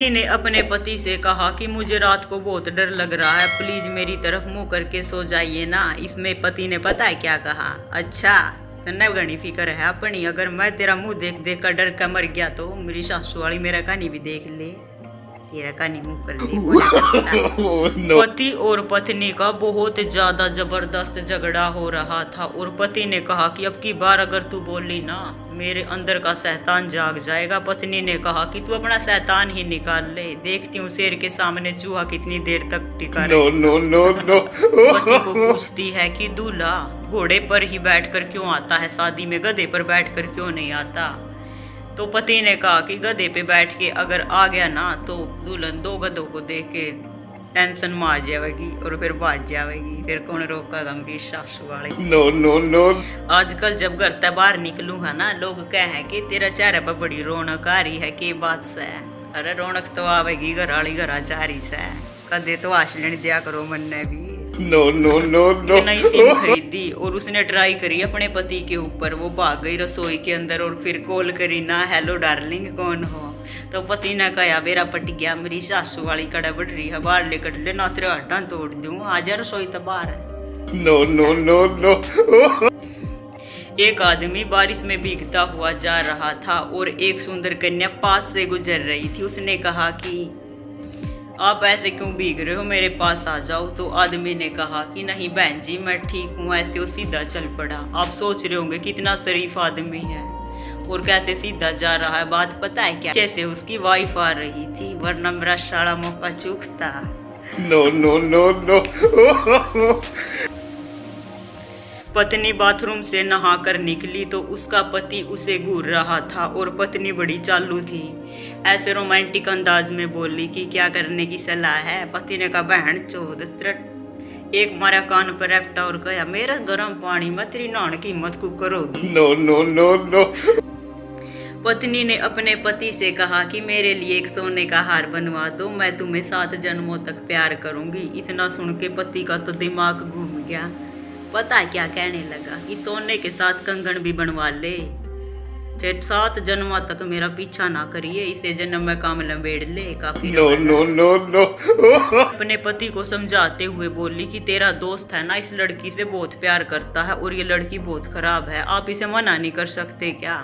पति ने अपने पति से कहा कि मुझे रात को बहुत डर लग रहा है, प्लीज मेरी तरफ मुंह करके सो जाइए ना। इसमें पति ने पता है क्या कहा, अच्छा तन्ने घनी फिक्र है अपनी, अगर मैं तेरा मुंह देख देख कर डर कर मर गया तो मेरी सासू वाली मेरा कहानी भी देख ले, तेरा कहानी मुंह कर ले। पति और पत्नी का बहुत ज्यादा जबरदस्त झगड़ा हो रहा था और पति ने कहा कि अब की बार अगर तू बोली ना मेरे अंदर का शैतान जाग जाएगा। पत्नी ने कहा कि तू अपना शैतान ही निकाल ले, देखती हूँ शेर के सामने चूहा कितनी देर तक टिका रहे। पति को पूछती है कि दूल्हा घोड़े पर ही बैठकर क्यों आता है, शादी में गधे पर बैठकर क्यों नहीं आता। तो पति ने कहा कि गधे पे बैठ के अगर आ गया ना तो दुल्हन दो गधों को देख के टेंशन में आ जाएगी और फिर भाग जाएगी, फिर कौन रोकेगा मेरी सासू वाले। नो आजकल जब घर से बाहर निकलूं है ना, लोग कहे कि तेरा चेहरे पर बड़ी रौनक आ रही है, के बात से। अरे रौनक तो आवेगी घर वाली घर जा रही से, कदे तो आश लेने दिया करो मन ने भी। नो नई सिम खरीदी और उसने ट्राई करी अपने पति के ऊपर, वो भाग गई रसोई के अंदर और फिर कॉल करी ना, हेलो डार्लिंग कौन हो। तो पति ने कहा मेरा पट गया, मेरी सासू वाली कड़ा बढ़ रही है, बाहर लेकर ले ना तेरे हड्डा तोड़ दूं, आजा रसोई तो बाहर। नो एक आदमी बारिश में भीगता हुआ जा रहा था और एक सुंदर कन्या पास से गुजर रही थी। उसने कहा कि आप ऐसे क्यों भीग रहे हो, मेरे पास आ जाओ। तो आदमी ने कहा कि नहीं बहन जी मैं ठीक हूँ, ऐसे वो सीधा चल पड़ा। आप सोच रहे होंगे कितना शरीफ आदमी है और कैसे सीधा जा रहा है, बात पता है क्या, जैसे उसकी वाइफ आ रही थी, वरना मेरा सारा मौका चूकता। नो पत्नी बाथरूम से नहाकर निकली तो उसका पति उसे घूर रहा था और पत्नी बड़ी चालू थी, ऐसे रोमांटिक अंदाज में बोली कि क्या करने की सलाह है। पति ने कहा बहन चोद त्रट, एक मारा कान पर रेफ्टा और कहा मेरा गर्म पानी मत तेरी नहाने की हिम्मत को करोगी। नो पत्नी ने अपने पति से कहा कि मेरे लिए एक सोने का हार बनवा दो, मैं तुम्हें 7 जन्मों तक प्यार करूंगी। इतना सुन के पति का तो दिमाग घूम गया, पता क्या कहने लगा कि सोने के साथ कंगन भी बनवा ले, फिर 7 जन्मों तक मेरा पीछा ना करिए, इसे जन्म में काम लंबेड़ ले। काफी नो अपने पति को समझाते हुए बोली कि तेरा दोस्त है ना इस लड़की से बहुत प्यार करता है और ये लड़की बहुत खराब है, आप इसे मना नहीं कर सकते क्या।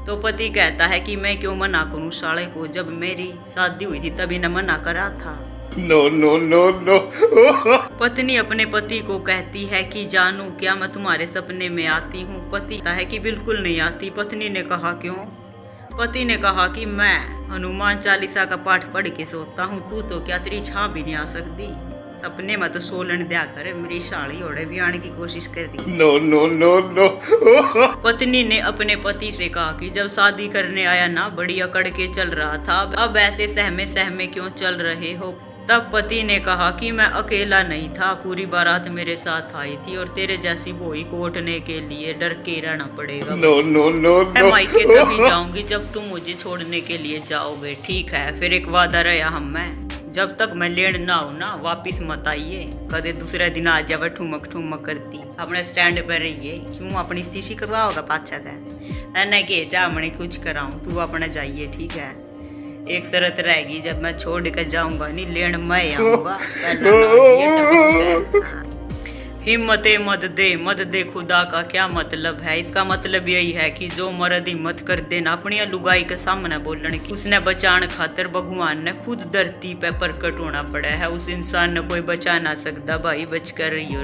तो पति कहता है कि मैं क्यों मना करूं साले को, जब मेरी शादी हुई थी तभी न मना करा था। नो पत्नी अपने पति को कहती है कि जानू क्या मैं तुम्हारे सपने में आती हूँ। पति कहता है कि बिल्कुल नहीं आती। पत्नी ने कहा क्यों। पति ने कहा कि मैं हनुमान चालीसा का पाठ पढ़ के सोता हूँ, तू तो क्या तेरी छां भी नहीं आ सकती, सपने में तो सोलन दिया करे, मेरी साड़ी ओढ़े भी आने की कोशिश कर रही। नो पत्नी ने अपने पति से कहा कि जब शादी करने आया ना बड़ी अकड़ के चल रहा था, अब ऐसे सहमे सहमे क्यों चल रहे हो। तब पति ने कहा कि मैं अकेला नहीं था, पूरी बारात मेरे साथ आई थी और तेरे जैसी बोई कोटने के लिए डर के रहना पड़ेगा। नो मैं मायके तभी जाऊंगी जब तुम मुझे छोड़ने के लिए जाओगे, ठीक है। फिर एक वादा रहा हम मैं, जब तक मैं लेन ना हो ना वापिस मत आइए, कदे दूसरे दिन आ जावे ठुमक ठुमक करती, अपने स्टैंड पर रहिए। क्यों अपनी स्थिति करवाओगा पाछा नहीं के जा मैं कुछ कराऊं, तू अपना जाइए ठीक है। एक शर्त रहेगी, जब मैं छोड़ कर जाऊंगा नहीं लेन मैं आऊंगा। हिम्मते मत दे खुदा का क्या मतलब है, इसका मतलब यही है कि जो मर्द हिम्मत कर देना अपनी लुगाई के सामने बोलने की, उसने बचाने खातर भगवान ने खुद धरती पे प्रकट होना पड़ा है। उस इंसान ने कोई बचा ना सकता, भाई बच कर रही हो।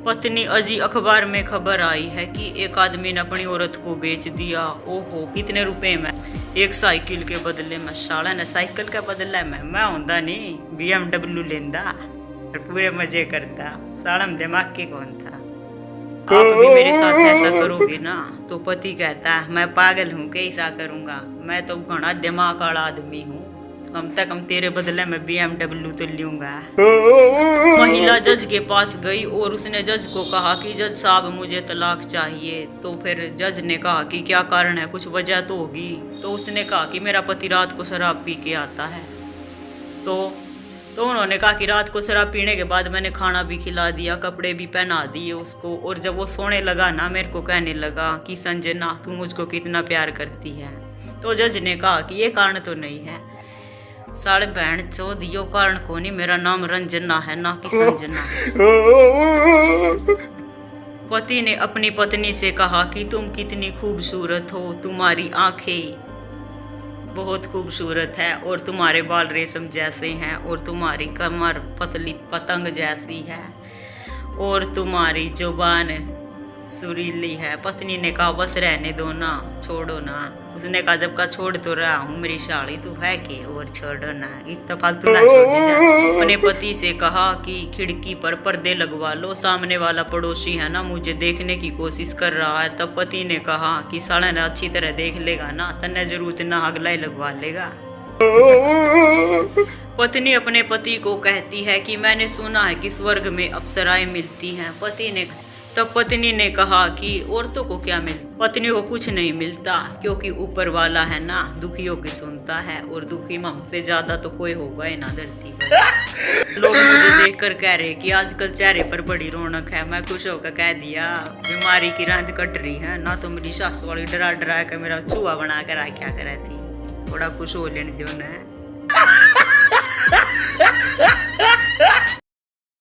पत्नी अजी अखबार में खबर आई है कि एक आदमी ने अपनी औरत को बेच दिया। ओहो कितने रुपए में, एक साइकिल के बदले में। साला ने साइकिल के बदले में मैं होंदा नहीं BMW लेंदा और पूरे मजे करता, साला में दिमाग के कौन था। आप भी मेरे साथ ऐसा करोगे ना। तो पति कहता है मैं पागल हूँ कि ऐसा करूँगा, मैं तो घना दिमाग वाला आदमी हूँ, कम से कम तेरे बदले में BMW तो लूंगा। महिला जज के पास गई और उसने जज को कहा कि जज साहब मुझे तलाक चाहिए। तो फिर जज ने कहा कि क्या कारण है, कुछ वजह तो होगी। तो उसने कहा कि मेरा पति रात को शराब पी के आता है। तो उन्होंने कहा कि रात को शराब पीने के बाद मैंने खाना भी खिला दिया, कपड़े भी पहना दिए उसको, और जब वो सोने लगा ना मेरे को कहने लगा कि संजना तू मुझको कितना प्यार करती है। तो जज ने कहा कि ये कारण तो नहीं है। साले बहन चोद, यो कारण को नहीं, मेरा नाम रंजना है ना कि संजना। पति ने अपनी पत्नी से कहा कि तुम कितनी खूबसूरत हो, तुम्हारी आंखें बहुत खूबसूरत है और तुम्हारे बाल रेशम जैसे हैं और तुम्हारी कमर पतली पतंग जैसी है और तुम्हारी जुबान सुरीली है। पत्नी ने कहा बस रहने दो ना, छोड़ो ना। उसने कहा जब का छोड़ तो रहा हूँ मेरी साड़ी, तू है के और छोड़ो ना, इतना फालतू ना छोड़ दे जा। अपने पति से कहा कि खिड़की पर पर्दे लगवा लो, सामने वाला पड़ोसी है ना मुझे देखने की कोशिश कर रहा है। तब पति ने कहा कि साला ने अच्छी तरह देख लेगा ना, तन्ने जरूरत ना अगला ही लगवा लेगा। पत्नी अपने पति को कहती है कि मैंने सुना है कि स्वर्ग में अप्सराएं मिलती हैं। तब पत्नी ने कहा कि औरतों को क्या मिलता, पत्नी को कुछ नहीं मिलता क्योंकि ऊपर वाला है ना दुखियों की सुनता है और दुखी हमसे ज्यादा तो कोई होगा ही ना धरती पर। लोग मुझे देखकर कह रहे कि आजकल चेहरे पर बड़ी रौनक है। मैं खुश होकर कह दिया बीमारी की रात कट रही है ना, तो मेरी सास वाली डरा डरा कर मेरा चूहा बना कर रखा करा थी। थोड़ा खुश हो लेने दो ना।